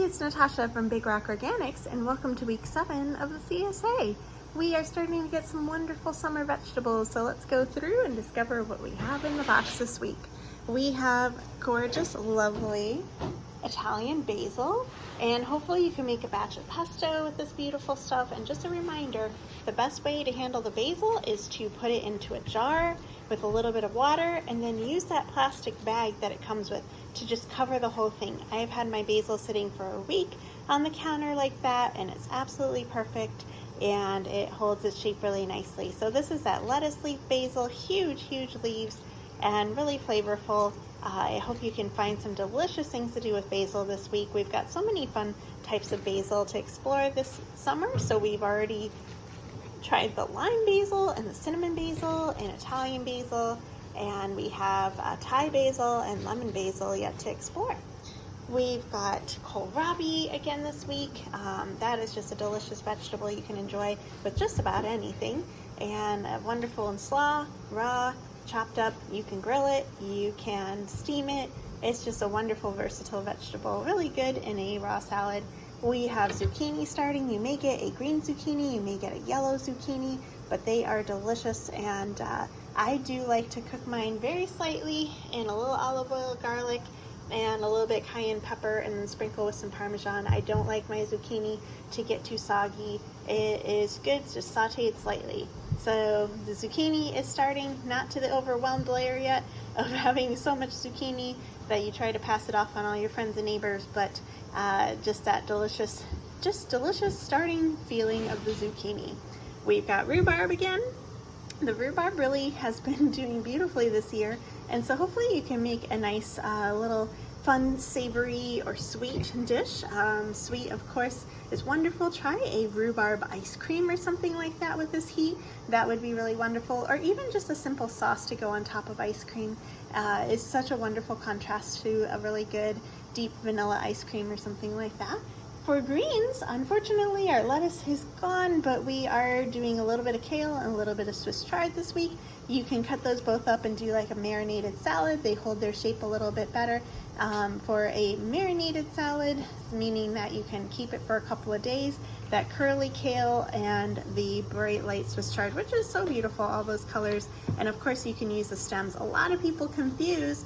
it's Natasha from Big Rock Organics, and welcome to week 7 of the CSA. We are starting to get some wonderful summer vegetables, so let's go through and discover what we have in the box this week. We have gorgeous, lovely Italian basil, and hopefully you can make a batch of pesto with this beautiful stuff. And just a reminder, the best way to handle the basil is to put it into a jar with a little bit of water and then use that plastic bag that it comes with to just cover the whole thing. I have had my basil sitting for a week on the counter like that, and it's absolutely perfect, and it holds its shape really nicely. So this is that lettuce leaf basil, huge leaves, and really flavorful. I hope you can find some delicious things to do with basil this week. We've got so many fun types of basil to explore this summer. So we've already tried the lime basil and the cinnamon basil and Italian basil, and we have Thai basil and lemon basil yet to explore. We've got kohlrabi again this week. That is just a delicious vegetable you can enjoy with just about anything, and wonderful in slaw, raw, chopped up. You can grill it, you can steam it. It's just a wonderful, versatile vegetable, really good in a raw salad. We have zucchini starting. You may get a green zucchini, you may get a yellow zucchini, but they are delicious, and I do like to cook mine very slightly in a little olive oil, garlic, and a little bit cayenne pepper, and then sprinkle with some Parmesan. I don't like my zucchini to get too soggy. It is good just sauteed slightly. So the zucchini is starting, not to the overwhelmed layer yet of having so much zucchini that you try to pass it off on all your friends and neighbors, but just that delicious starting feeling of the zucchini. We've got rhubarb again. The rhubarb really has been doing beautifully this year, and so hopefully you can make a nice little fun savory or sweet dish. Sweet, of course, is wonderful. Try a rhubarb ice cream or something like that with this heat. That would be really wonderful, or even just a simple sauce to go on top of ice cream is such a wonderful contrast to a really good deep vanilla ice cream or something like that. For greens, unfortunately, our lettuce is gone, but we are doing a little bit of kale and a little bit of Swiss chard this week. You can cut those both up and do like a marinated salad. They hold their shape a little bit better. For a marinated salad, meaning that you can keep it for a couple of days, that curly kale and the bright light Swiss chard, which is so beautiful, all those colors. And of course you can use the stems. A lot of people confuse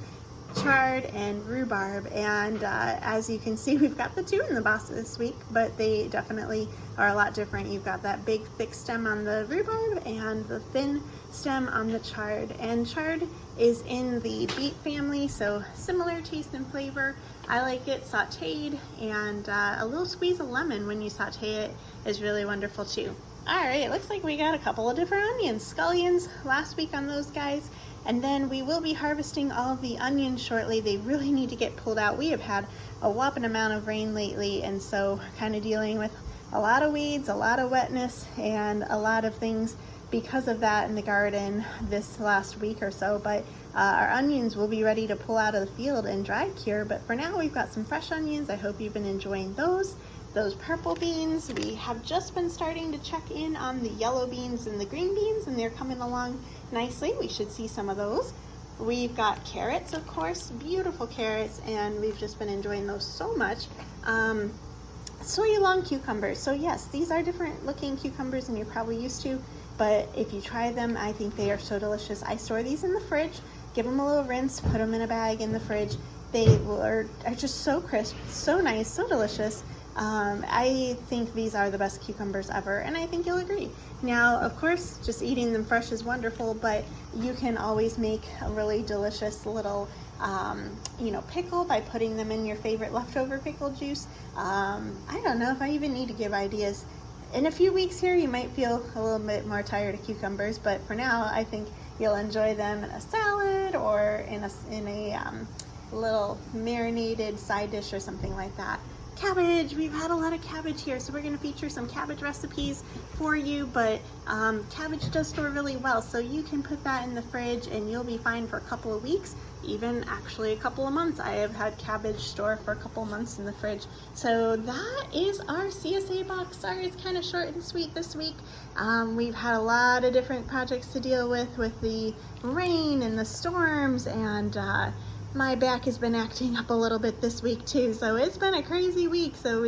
chard and rhubarb, and as you can see, we've got the two in the box this week, but they definitely are a lot different. You've got that big thick stem on the rhubarb and the thin stem on the chard, and chard is in the beet family, so similar taste and flavor. I like it sauteed, and a little squeeze of lemon when you saute it is really wonderful too. All right, it looks like we got a couple of different onions. Scallions last week on those guys. And then we will be harvesting all of the onions shortly. They really need to get pulled out. We have had a whopping amount of rain lately, and so kind of dealing with a lot of weeds, a lot of wetness, and a lot of things because of that in the garden this last week or so. But our onions will be ready to pull out of the field and dry cure. But for now, we've got some fresh onions. I hope you've been enjoying those. Those purple beans, we have just been starting to check in on the yellow beans and the green beans, and they're coming along nicely. We should see some of those. We've got carrots, of course, beautiful carrots, and we've just been enjoying those so much. Soy long cucumbers. So yes, these are different looking cucumbers than you're probably used to, but if you try them, I think they are so delicious. I store these in the fridge, give them a little rinse, put them in a bag in the fridge. They are just so crisp, so nice, so delicious. I think these are the best cucumbers ever, and I think you'll agree. Now, of course, just eating them fresh is wonderful, but you can always make a really delicious little, pickle by putting them in your favorite leftover pickle juice. I don't know if I even need to give ideas. In a few weeks here, you might feel a little bit more tired of cucumbers, but for now, I think you'll enjoy them in a salad or in a little marinated side dish or something like that. Cabbage, we've had a lot of cabbage here, so we're going to feature some cabbage recipes for you, but cabbage does store really well, so you can put that in the fridge and you'll be fine for a couple of weeks, even actually a couple of months. I have had cabbage store for a couple of months in the fridge. So that is our CSA box. Sorry, it's kind of short and sweet this week. We've had a lot of different projects to deal with the rain and the storms, and My back has been acting up a little bit this week too, so it's been a crazy week. So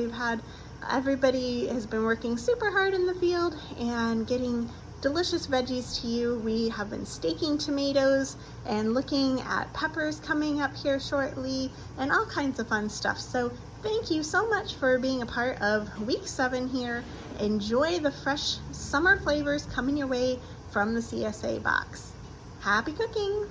everybody has been working super hard in the field and getting delicious veggies to you. We have been staking tomatoes and looking at peppers coming up here shortly and all kinds of fun stuff. So thank you so much for being a part of week 7 here. Enjoy the fresh summer flavors coming your way from the CSA box. Happy cooking!